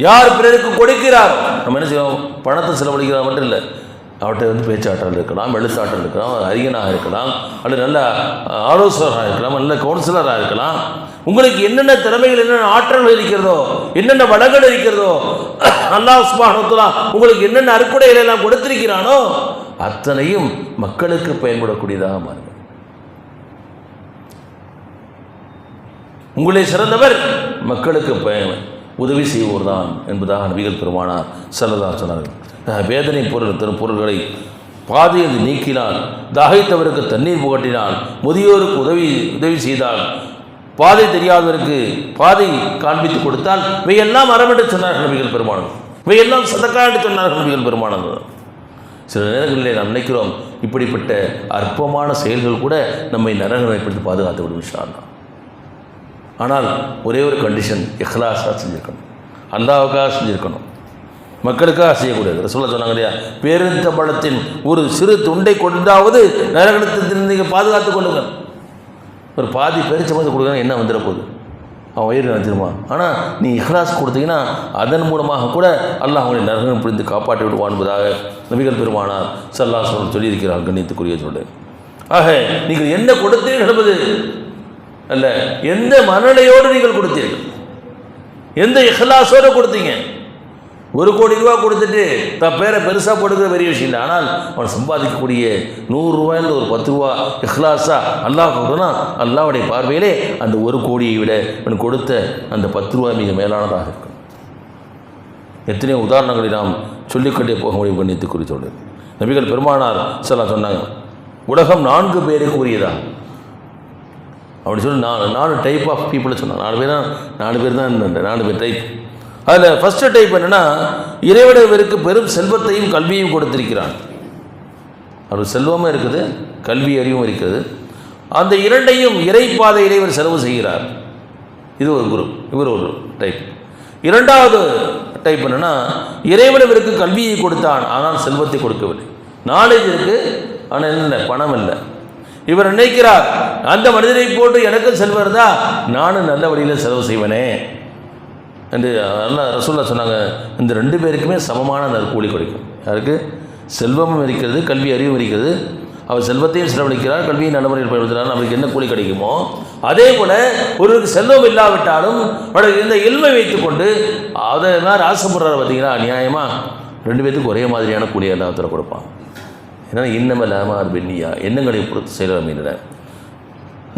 யார் பிறருக்கு கொடுக்கிறார், நம்ம என்ன செய்வோம், பணத்தை செலவழிக்கிறார் மட்டும் இல்லை, அவர்கிட்ட பேச்சாற்றல் இருக்கலாம், எழுத்தாற்றல் இருக்கலாம், அறிஞனாக இருக்கலாம், அல்லது நல்ல ஆலோசகராக இருக்கலாம், நல்ல கவுன்சிலராக இருக்கலாம். உங்களுக்கு என்னென்ன திறமைகள், என்னென்ன ஆற்றல்கள் இருக்கிறதோ, என்னென்ன வளங்கள் இருக்கிறதோ, அல்லாஹ் சுப்ஹானஹு வ தஆலா உங்களுக்கு என்னென்ன அருட்கொடைகளை எல்லாம் கொடுத்திருக்கிறானோ அத்தனையும் மக்களுக்கு பயன்படக்கூடியதாக மாறும். உங்களை சிறந்தவர் மக்களுக்கு உதவி செய்வோர் தான் என்பதாக நபிகள் பெருமானார் ஸல்லல்லாஹு அலைஹி வஸல்லம் வேதனை தரும் பொருள்களை பாதையை நீக்கினால், தாகித்தவருக்கு தண்ணீர் புகட்டினால், முதியோருக்கு உதவி செய்தால், பாதை தெரியாதவருக்கு பாதை காண்பித்து கொடுத்தால், இவையெல்லாம் அறம் என்று சொன்னார்கள் நபிகள் பெருமானார். இவையெல்லாம் சதக்கா என்று சொன்னார்கள் நபிகள் பெருமானார். சில நேரங்களிலே நாம் நினைக்கிறோம், இப்படிப்பட்ட அற்பமான செயல்கள் கூட நம்மை நரகப்படுத்தி பாதுகாத்து விடும் இன்ஷா அல்லாஹ். ஆனால் ஒரே ஒரு கண்டிஷன், இஹ்லாஸாக செஞ்சுருக்கணும், அல்லாஹ்வுக்காக செஞ்சுருக்கணும், மக்களுக்காக செய்யக்கூடாது. ரசூலுல்லாஹ் சொன்னாங்க இல்லையா, பேரித்தம்பழத்தின் ஒரு சிறு துண்டை கொண்டாவது நரகத்தில் நீங்கள் பாதுகாத்து கொள்ளுங்கள். ஒரு பாதி பேரிச்சம்பழத்தை கொடுக்குறாங்க, என்ன வந்துட போகுது, அவன் வயிறு நினைச்சிருமா. ஆனால் நீ இஹ்லாஸ் கொடுத்தீங்கன்னா அதன் மூலமாக கூட அல்லாஹ் அவனை நரகம் புரிந்து காப்பாற்றி விடுவான் என்பதாக நபிகள் பெருமானார் ஸல்லல்லாஹு அலைஹி வஸல்லம் சொல்லியிருக்கிறார். கண்ணியத்துக்குரிய சொல்லு. ஆக நீங்கள் என்ன கொடுத்தீர்கள் என்பது அல்ல, எந்த மனநிலையோடு நீங்கள் கொடுத்தீர்கள், எந்த இஹ்லாஸோடு கொடுத்தீங்க. 1 கோடி ரூபா கொடுத்துட்டு தான் பேரை பெருசாக போடுக்கிற பெரிய விஷயம் இல்லை. ஆனால் அவன் சம்பாதிக்கக்கூடிய 100 ரூபாயில் ஒரு 10 ரூபா இஹ்லாஸாக அல்லாஹ் கொடுத்தனா, அல்லாஹ்வுடைய பார்வையிலே அந்த 1 கோடியை விட அவன் கொடுத்த அந்த 10 ரூபா மிக மேலானதாக இருக்கும். எத்தனையோ உதாரணங்களை நாம் சொல்லிக்கொண்டே போக முடியும். கண்ணியத்துக்குரிய சொல்லுது. நபிகள் பெருமானார் ஸல்லல்லாஹு சொன்னாங்க, உலகம் 4 பேருக்கு உரியதா அப்படி சொல்லி 4 டைப் ஆஃப் பீப்புளை சொன்னாங்க. 4 பேர் தான் 4 பேர் டைப். அதில் ஃபஸ்ட்டு டைப் என்னென்னா, இறைவனவருக்கு பெரும் செல்வத்தையும் கல்வியையும் கொடுத்திருக்கிறான். அவர் செல்வமும் இருக்குது, கல்வி அறிவும் இருக்கிறது. அந்த இரண்டையும் இறைப்பாதையிலே இவர் செலவு செய்கிறார். இது ஒரு குரூப். இவர் ஒரு டைப். இரண்டாவது டைப் என்னென்னா, இறைவன் இவருக்கு கல்வியை கொடுத்தான், ஆனால் செல்வத்தை கொடுக்கவில்லை. நாலேஜ் இருக்குது, ஆனால் என்ன, பணம் இல்லை. இவர் நினைக்கிறார், அந்த மனிதனை போட்டு எனக்கும் செல்வம் இருந்தால் நானும் நல்ல வழியில் செலவு செய்வேனே என்று நல்லா ரசூலுல்லாஹ் சொன்னாங்க. இந்த 2 பேருக்குமே சமமான நற்கூலி கிடைக்கும். யாருக்கு? செல்வமும் இருக்கிறது, கல்வி அறிவும் இருக்கிறது. அவர் செல்வத்தையும் செலவழிக்கிறார், கல்வியை நல்ல முறையில் பயன்படுத்துகிறார். அவருக்கு என்ன கூலி கிடைக்குமோ அதே போல் ஒருவருக்கு செல்வம் இல்லாவிட்டாலும் அவருக்கு இந்த இல்மை வைத்துக்கொண்டு அதை மாதிரி ஆசைப்படுறாரு. பார்த்தீங்களா, நியாயமாக 2 பேத்துக்கு ஒரே மாதிரியான கூலியை எல்லாத்தில் கொடுப்பான். ஏன்னா இன்னமல் அமார் பின்னியா, எண்ணங்களை பொறுத்து செயல் அமைந்தன.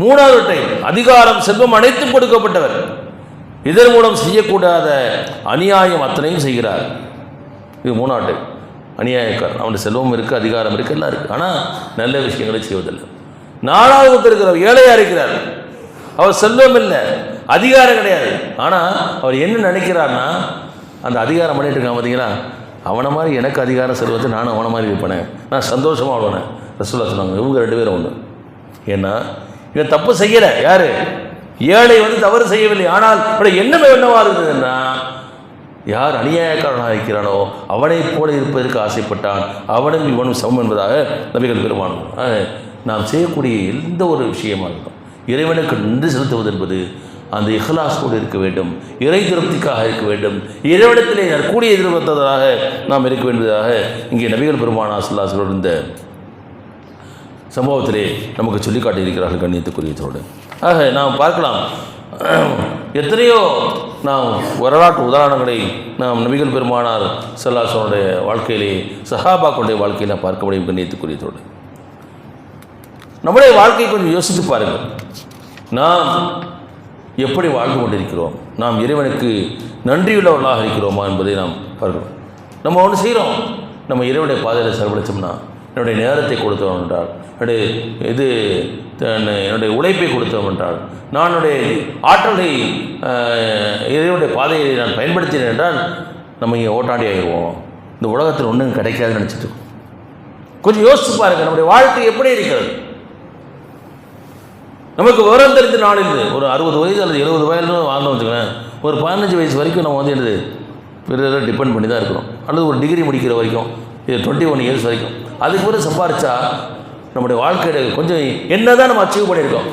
3வது டைம் அதிகாரம், செல்வம் அனைத்தும் கொடுக்கப்பட்டவர். இதன் மூலம் செய்யக்கூடாத அநியாயம் அத்தனையும் செய்கிறார். இது 3வது டைம். அநியாயக்காரன். அவனுடைய செல்வம் இருக்குது, அதிகாரம் இருக்குது, எல்லாம் இருக்குது, ஆனால் நல்ல விஷயங்களை செய்வதில்லை. 4வது இருக்கிறவர் ஏழையாக இருக்கிறார். அவர் செல்வம் இல்லை, அதிகாரம் கிடையாது. ஆனால் அவர் என்ன நினைக்கிறார்னா, அந்த அதிகாரம் பண்ணிட்டு இருக்கான் பார்த்தீங்களா, அவனை மாதிரி எனக்கு அதிகாரம் செல்வத்தை நானும் அவனை மாதிரி இருப்பேனே, நான் சந்தோஷமாக ஆடுவேன். ரசூலுல்லாஹ் சொன்னாங்க, இவங்க 2 பேரும் ஒன்று. ஏன்னா இவன் தப்பு செய்யலை. யார்? ஏழை தவறு செய்யவில்லை. ஆனால் இவருடைய எண்ணம் என்னவா இருந்ததுன்னா, யார் அநியாயக்காரனாக இருக்கிறானோ அவனைப் போல இருப்பதற்கு ஆசைப்பட்டான், அவனும் இவனும் சமம் என்பதாக நபிகள் பெருமானார். நாம் செய்யக்கூடிய எந்த ஒரு விஷயமாக இருக்கும், இறைவனுக்கு நன்றி செலுத்துவது என்பது அந்த இஹ்லாஸோடு இருக்க வேண்டும், இறை திருப்திக்காக இருக்க வேண்டும், இறைவனத்திலே கூடிய எதிர்பார்த்ததாக நாம் இருக்க வேண்டியதாக இங்கே நபிகள் பெருமானார் ஸல்லல்லாஹு அலைஹி வஸல்லம் இந்த சம்பவத்திலே நமக்கு சொல்லி காட்டியிருக்கிறார்கள் கண்ணியத்துக்குரியதோடு. ஆக நாம் பார்க்கலாம், எத்தனையோ நாம் வரலாற்று உதாரணங்களை நாம் நபிகள் பெருமானார் ஸல்லல்லாஹு அலைஹி வஸல்லம் வாழ்க்கையிலே, சஹாபாக்களுடைய வாழ்க்கையில் பார்க்க முடியும் கண்ணியத்துக்குரியதோடு. நம்முடைய வாழ்க்கையை கொஞ்சம் யோசித்து பாருங்கள். நாம் எப்படி வாழ்ந்து கொண்டிருக்கிறோம், நாம் இறைவனுக்கு நன்றியுள்ளவர்களாக இருக்கிறோமா என்பதை நாம் பார்க்கிறோம். நம்ம ஒன்று செய்கிறோம், நம்ம இறைவனுடைய பாதையில் செலவழித்தோம்னா, என்னுடைய நேரத்தை கொடுத்தோம் என்றால், என்னுடைய உழைப்பை கொடுத்தோம் என்றால், நான் என்னுடைய ஆற்றலை இறைவனுடைய பாதையை நான் பயன்படுத்தினேன் என்றால், நம்ம இங்கே ஓட்டாண்டி ஆகிடுவோம். இந்த உலகத்தில் ஒன்றும் கிடைக்காதுன்னு நினச்சிட்டு இருக்கோம். கொஞ்சம் யோசித்து பாருங்கள், நம்முடைய வாழ்க்கை எப்படி இருக்கிறது. நமக்கு விவரம் தெரிந்த நாளில் ஒரு 60 வயது அல்லது 70 வயது வாழ்ந்து வச்சுக்கோங்க, ஒரு 15 வயசு வரைக்கும் நம்ம என்னது பிறகு டிபெண்ட் பண்ணி தான் இருக்கிறோம். அல்லது ஒரு டிகிரி முடிக்கிற வரைக்கும், 21 இயர்ஸ் வரைக்கும், அதுக்கு பிறகு சம்பாரித்தா நம்முடைய வாழ்க்கையில் கொஞ்சம் என்ன தான் நம்ம அச்சீவ் பண்ணியிருக்கோம்,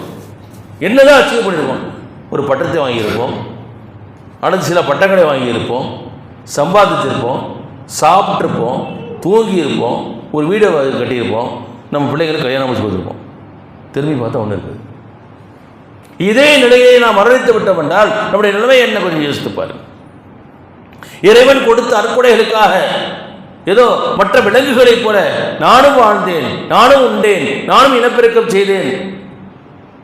என்ன தான் அச்சீவ் பண்ணியிருக்கோம். ஒரு பட்டத்தை வாங்கியிருப்போம், அடுத்து சில பட்டங்களை வாங்கியிருப்போம், சம்பாதிச்சிருப்போம், சாப்பிட்ருப்போம், தூங்கியிருப்போம், ஒரு வீடை கட்டியிருப்போம், நம்ம பிள்ளைங்களுக்கு கல்யாணம் முடிச்சு கொடுத்துருப்போம். திரும்பி பார்த்தா ஒன்று இருக்குது. இதே நிலையை நாம் மரணித்து விட்டோம் என்றால் நம்முடைய நிலைமை என்ன கொஞ்சம் யோசித்துப்பார். இறைவன் கொடுத்த அற்கொடைகளுக்காக ஏதோ மற்ற விலங்குகளைப் போல நானும் வாழ்ந்தேன், நானும் உண்டேன், நானும் இனப்பெருக்கம் செய்தேன்,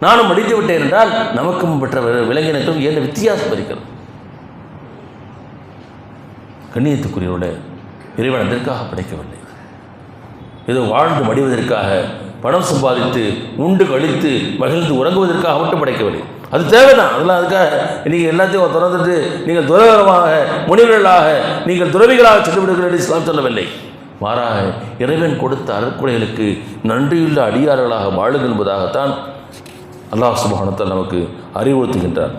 நானும் மடித்து விட்டேன் என்றால் நமக்கும் மற்ற விலங்கினருக்கும் என்ன வித்தியாசம் இருக்கிறது? கண்ணியத்துக்குரியவரோட இறைவன் அதற்காக படைக்கவில்லை. ஏதோ வாழ்ந்து மடிவதற்காக, பணம் சம்பாதித்து உண்டு கழித்து மகிழ்ந்து உறங்குவதற்காக மட்டும் படைக்கவில்லை. அது தேவைதான். அதெல்லாம் அதுக்காக நீங்கள் எல்லாத்தையும் திறந்துட்டு நீங்கள் துறவரமாக முனிவர்களாக நீங்கள் துறவிகளாக சென்று விடுங்கள் என்று இஸ்லாம் சொல்லவில்லை. மாறாக இறைவன் கொடுத்த அருட்கொடைகளுக்கு நன்றியுள்ள அடியார்களாக வாழுங்கள் என்பதாகத்தான் அல்லாஹ் சுப்ஹானஹு வ தஆலா நமக்கு அறிவுறுத்துகின்றார்.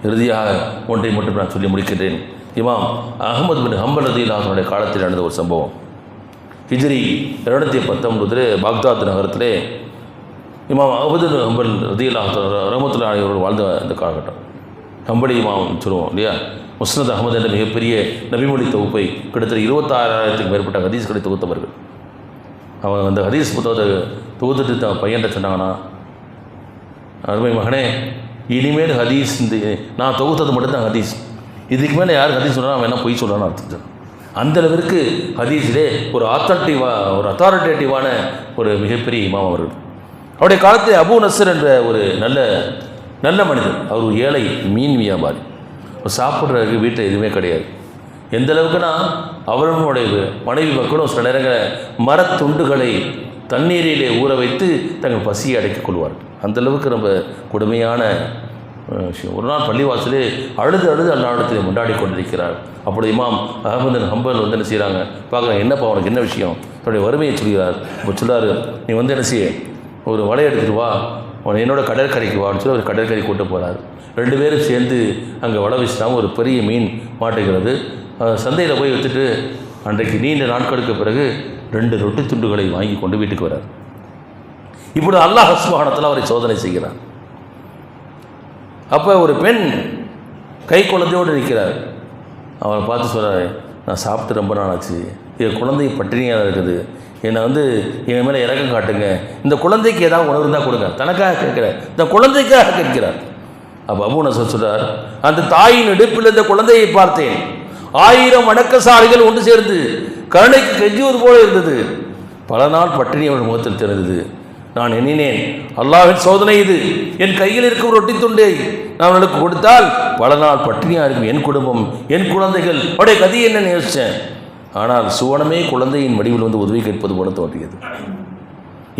இறுதியாக ஒன்றை மட்டும் நான் சொல்லி முடிக்கின்றேன். இமாம் அஹ்மத் பின் ஹம்பல் ரலியல்லாஹு காலத்தில் நடந்த ஒரு சம்பவம். ஹிஜ்ரி 219 பாக்தாத் நகரத்திலே இமாம் அஹ்மத் பின் ஹம்பல் ரலியல்லாஹு ரஹ்மத்துல்லாஹி அலைஹி அவர்கள் வாழ்ந்த இந்த காலகட்டம். ஹம்பலி இமாம் சொல்லுவோம் இல்லையா. முஸ்னத் அஹ்மத் என்ற மிகப்பெரிய நபிமொழி தொகுப்பை கிட்டத்தட்ட 26,000க்கும் மேற்பட்ட ஹதீஸ்களை தொகுத்தவர்கள். அவங்க அந்த ஹதீஸ் புத்தகத்தை தொகுத்துட்டு தான் பையன்கிட்ட சொன்னாங்கன்னா, அருமை மகனே, இனிமேல் ஹதீஸ் நான் தொகுத்தது மட்டும்தான் ஹதீஸ், இதுக்கு மேலே யார் ஹதீஸ் சொன்னால் அவன் என்ன பொய் சொல்லலான்னு அர்த்தம். அந்தளவிற்கு ஹதீஸிலே ஒரு அத்தாரிட்டேட்டிவான ஒரு மிகப்பெரிய இமாம் அவர்கள். அவருடைய காலத்தில் அபு நஸ்ர் என்ற ஒரு நல்ல மனிதர். அவர் ஒரு ஏழை மீன் வியாபாரி. சாப்பிட்றதுக்கு வீட்டில் எதுவுமே கிடையாது. எந்த அளவுக்குன்னா அவர்களுடைய மனைவி மக்களும் சில நேரங்களில் மரத்துண்டுகளை தண்ணீரிலே ஊற வைத்து தங்கள் பசியை அடக்கிக் கொள்வார்கள். அந்தளவுக்கு ரொம்ப கொடுமையான ஒரு நாள் பள்ளிவாசலே அழுது அந்நாடத்தில் கொண்டாடி கொண்டிருக்கிறார். அப்படி இமாம் அஹமது ஹம்பல் வந்து என்ன செய்கிறாங்க பார்க்குறாங்க, என்னப்பா அவனுக்கு என்ன விஷயம், தன்னுடைய வறுமையை சொல்கிறார். இப்போ சொல்கிறார், நீ வந்து என்ன செய்ய, ஒரு வலை எடுத்துகிட்டு வா, அவன் என்னோட கடற்கரைக்கு வான்னு சொல்லி ஒரு கடற்கரை கூட்டு போகிறார். 2 பேரும் சேர்ந்து அங்கே வலை வீசினாமல் ஒரு பெரிய மீன் மாட்டுகிறது. சந்தையில் போய் விற்றுட்டு அன்றைக்கு நீண்ட நாட்களுக்கு பிறகு 2 ரொட்டி துண்டுகளை வாங்கி கொண்டு வீட்டுக்கு வரார். இப்படி அல்லாஹ் சுப்ஹானஹு அவரை சோதனை செய்கிறார். அப்போ ஒரு பெண் கை குழந்தையோடு இருக்கிறார். அவரை பார்த்து சொல்கிறார், நான் சாப்பிட்டு ரொம்ப நாள் ஆச்சு, என் குழந்தை பட்டினியாக இருக்குது, என்னை வந்து என் மேலே இறக்கம் காட்டுங்க, இந்த குழந்தைக்கு ஏதாவது உணவு இருந்தால் கொடுங்க. தனக்காக கேட்கிறார், இந்த குழந்தைக்காக கேட்கிறார். அப்போ அபூ நஸர் சொல்கிறார், அந்த தாயின் இடுப்பில் இந்த குழந்தையை பார்த்தேன், 1000 வணக்கசாலிகள் ஒன்று சேர்ந்து கருணைக்கு கெஞ்சுவது போல இருந்தது. பல நாள் பட்டினி அவள் முகத்தில் தெரிந்தது. நான் எண்ணினேன், அல்லாஹ்வின் சோதனை இது, என் கையில் இருக்கும் ரொட்டி துண்டை நான் அவளுக்கு கொடுத்தால் பல நாள் பட்டினியாக இருக்கும் என் குடும்பம், என் குழந்தைகள், அவருடைய கதி என்னன்னு யோசித்தேன். ஆனால் சுவனமே குழந்தையின் வடிவில் வந்து உதவி கேட்பது போல தோன்றியது.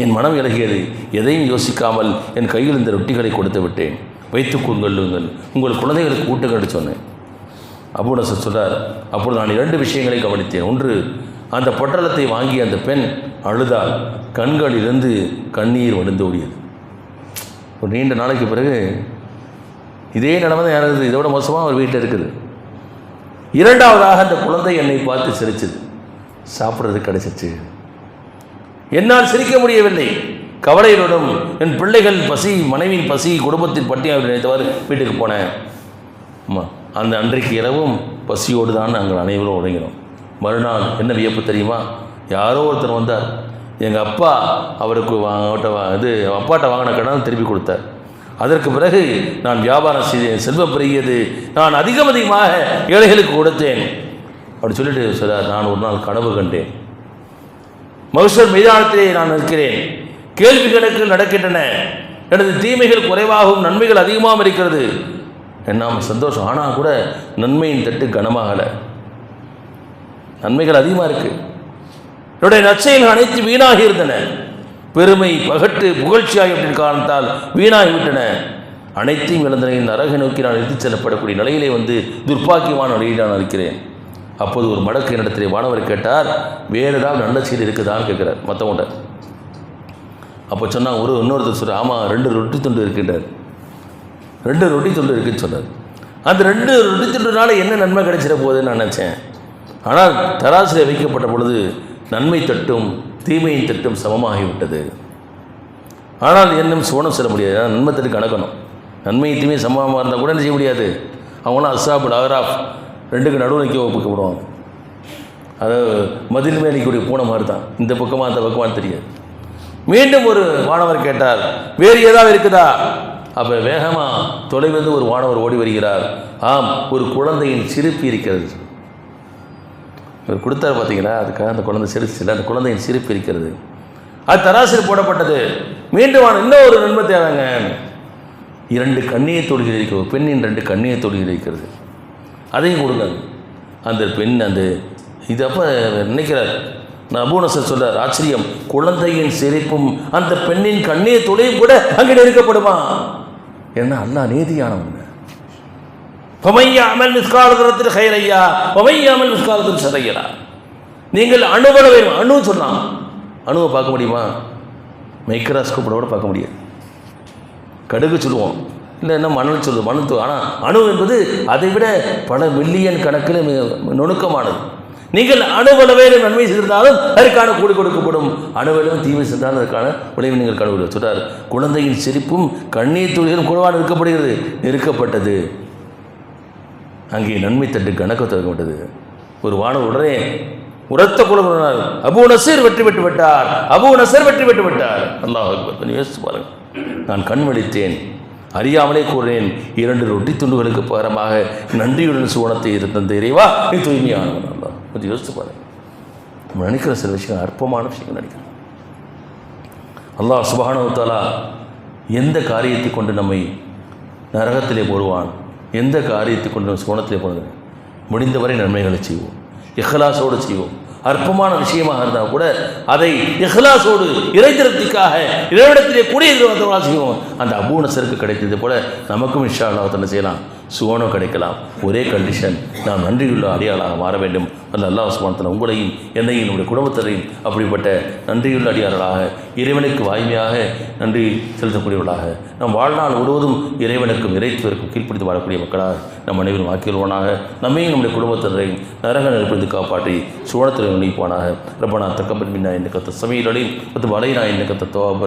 என் மனம் இலகியது. எதையும் யோசிக்காமல் என் கையில் இந்த ரொட்டிகளை கொடுத்து விட்டேன், வைத்துக் கொள்ளுங்கள், உங்கள் குழந்தைகளுக்கு ஊட்டுங்கள் சொன்னேன். அபூ நஸர் சொல்றார், அப்பொழுது நான் 2 விஷயங்களை கவனித்தேன். ஒன்று, அந்த பொட்டலத்தை வாங்கி அந்த பெண் அழுதால் கண்களிலிருந்து கண்ணீர் வடிந்து ஓடியது. ஒரு நீண்ட நாளைக்கு பிறகு இதே நிலைமை தான் யாராவது இதோட மோசமாக ஒரு வீட்டில் இருக்குது. 2வதாக அந்த குழந்தை என்னை பார்த்து சிரிச்சது. சாப்பிட்றது கிடைச்சிச்சு. என்னால் சிரிக்க முடியவில்லை. கவலையுடன் என் பிள்ளைகள் பசி, மனைவியின் பசி, குடும்பத்தின் பட்டியாக நினைத்தவாறு வீட்டுக்கு போனேன். அந்த அன்றைக்கு இரவும் பசியோடு தான் நாங்கள் அனைவரும் உறங்கினோம். மறுநாள் என்ன வியப்பு தெரியுமா, யாரோ ஒருத்தர் வந்தார். எங்கள் அப்பா அவருக்கு அப்பாட்ட வாங்கின கடன் திருப்பி கொடுத்தார். அதற்கு பிறகு நான் வியாபாரம் செய்தேன், செல்வம் பெருகியது, நான் அதிகமாக ஏழைகளுக்கு கொடுத்தேன் அப்படி சொல்லிட்டு சொல்றார். நான் ஒரு நாள் கனவு கண்டேன். மஹ்ஷர் மைதானத்திலே நான் இருக்கிறேன், கேள்வி கணக்கு நடக்கின்றன, எனது தீமைகள் குறைவாகவும் நன்மைகள் அதிகமாகவும் இருக்கிறது. என்ன சந்தோஷம். ஆனால் கூட நன்மையின் தட்டு கனமாகலை, நன்மைகள் அதிகமாக இருக்கு. என்னுடைய நற்செயல்கள் அனைத்து வீணாகி இருந்தன. பெருமை, பகட்டு, புகழ்ச்சி ஆகியவற்றின் காரணத்தால் வீணாகிவிட்டன. அனைத்தையும் இழந்தனையின் நரகை நோக்கி நான் எடுத்துச் செல்லப்படக்கூடிய நிலையிலே வந்து துர்ப்பாக்கியமான நிலையில் நான் இருக்கிறேன். அப்போது ஒரு மடக்கு என்னிடத்திலே வானவர் கேட்டார், வேறு ஏதாவது நல்ல செய்தி இருக்குதான்னு கேட்குறார் மற்றவங்க. அப்போ சொன்னால் இன்னொருத்தர் சொல்கிறார், ஆமாம் 2 ரொட்டி துண்டு இருக்கின்றார், 2 ரொட்டி துண்டு இருக்குன்னு சொன்னார். அந்த 2 ரொட்டி துண்டுனால என்ன நன்மை கிடைச்சிட போகுதுன்னு நான் நினச்சேன். ஆனால் தராசிலே வைக்கப்பட்ட பொழுது நன்மை தட்டும் தீமையின் தட்டும் சமமாகிவிட்டது. ஆனால் இன்னும் சுவனம் செல்ல முடியாது. நன்மை தட்டு கணக்கணும். நன்மை தீமை சமமாக இருந்தால் கூட என்ன செய்ய முடியாது. அவங்களாம் அஸ்ஸாபுல் அஹ்ராஃப் 2க்கு நடுவில் நிற்க வைக்கப்படுவாங்க. அதாவது மதில் மேலே நிற்கக்கூடிய பூனை மாதிரி தான், இந்த பக்கமாக அந்த பக்கமாக தெரியாது. மீண்டும் ஒரு மாணவர் கேட்டார், வேறு ஏதாவது இருக்குதா? அப்போ வேகமாக தொலைவிலிருந்து ஒரு மாணவர் ஓடி வருகிறார். ஆம், ஒரு குழந்தையின் சிரிப்பு இருக்கிறது. இவர் கொடுத்தார் பார்த்தீங்களா, அதுக்காக அந்த குழந்தை சிரிச்சில்லை, அந்த குழந்தையின் சிரிப்பு இருக்கிறது. அது தராசில் போடப்பட்டது. மீண்டும் இன்னும் ஒரு நன்மை தேவைங்க. 2 கண்ணிய தொழில்கள் இருக்கிறது, பெண்ணின் 2 கண்ணிய தொழில்கள் இருக்கிறது, அதையும் கொடுங்க. அந்த பெண் இது அப்போ நினைக்கிறார். நான் அபூ நஸர் சொல்றார், ஆச்சரியம், குழந்தையின் சிரிப்பும் அந்த பெண்ணின் கண்ணிய தொழிலும் கூட அங்கே நெருக்கப்படுமா? ஏன்னா அல்லாஹ் நீதியானவங்க. நீங்கள் அணுவளவை அணு சொன்னான், அணுவை பார்க்க முடியுமா? மைக்ரோஸ்கோப்போட பார்க்க முடியாது. கடுகு சொல்லுவோம், இல்லை என்ன மணல் சொல்லுவோம், மணல். ஆனால் அணு என்பது அதை விட பல மில்லியன் கணக்கில் நுணுக்கமானது. நீங்கள் அணுவளவேலும் நன்மை செய்திருந்தாலும் அதற்கான கூடி கொடுக்கப்படும், அணுவளவும் தீமை செய்தாலும் அதற்கான விளைவு நீங்கள் கண்டுபிடி சொல்றார். குழந்தையின் சிரிப்பும் கண்ணீர் துளிகளும் குறைவாக நிற்கப்படுகிறது, நெருக்கப்பட்டது. அங்கே நன்மை தட்டு கணக்கு திறக்கப்பட்டது. ஒரு வானவர் உடனே உரத்த குலகுனார், அபூ நஸர் வெற்றி பெற்று விட்டார், அபூ நஸர் வெற்றி பெற்று விட்டார். அல்லாஹ் அக்பர். யோசிச்சு பாருங்க. நான் கண் விழித்தேன், அறியாமலே கூறினேன், 2 ரொட்டி துண்டுகளுக்கு பகரமாக நன்றியுடன் சுவனத்தை தந்த இறைவா நீ தூய்மையானவன். அல்லாஹ் கொஞ்சம் யோசிச்சு பாருங்க. நம்ம நினைக்கிற சில விஷயங்கள் அற்பமான விஷயங்கள் நினைக்கிறோம். அல்லாஹ் சுப்ஹானஹு வ தஆலா எந்த காரியத்தை கொண்டு நம்மை நரகத்திலே போடுவான், எந்த காரியத்தை கொண்டு சுவனத்திலே போடுவான், முடிந்தவரை நன்மைகளை செய்வோம், இஹ்லாஸோடு செய்வோம், அற்பமான விஷயமாக இருந்தால் கூட அதை இஹ்லாஸோடு இறை திருப்திக்காக இறைவிடத்திலே கூடிய செய்வோம். அந்த அபூ நஸருக்கு கிடைத்தது போல நமக்கும் இன்ஷா அல்லாஹ் என்ன செய்யலாம், சுவனம் கிடைக்கலாம். ஒரே கண்டிஷன், நாம் நன்றியுள்ள அடியாளாக மாற வேண்டும். அந்த அல்லாஹ் சுப்ஹானஹு வ தஆலா உங்களையும் என்னையும் நம்முடைய குடும்பத்தினரையும் அப்படிப்பட்ட நன்றியுள்ள அடியார்களாக, இறைவனுக்கு வாய்மையாக நன்றி செலுத்தக்கூடியவர்களாக, நம் வாழ்நாள் முழுவதும் இறைவனுக்கும் இறைத்துவருக்கும் கீழ்ப்பிடித்து வாழக்கூடிய மக்களாக நம் அனைவரும் ஆக்கியல்வானாக. நம்மையும் நம்முடைய குடும்பத்தினரையும் நரக நெருப்பிலிருந்து காப்பாற்றி சுவனத்தில் நுழைப்பானாக. ரப்பனா தக்கப்பல் மின்னா இன்னக அன்தஸ் ஸமீஉல் அலீம் வ துப் அலைனா இன்னக அன்தத் தவ்வாப்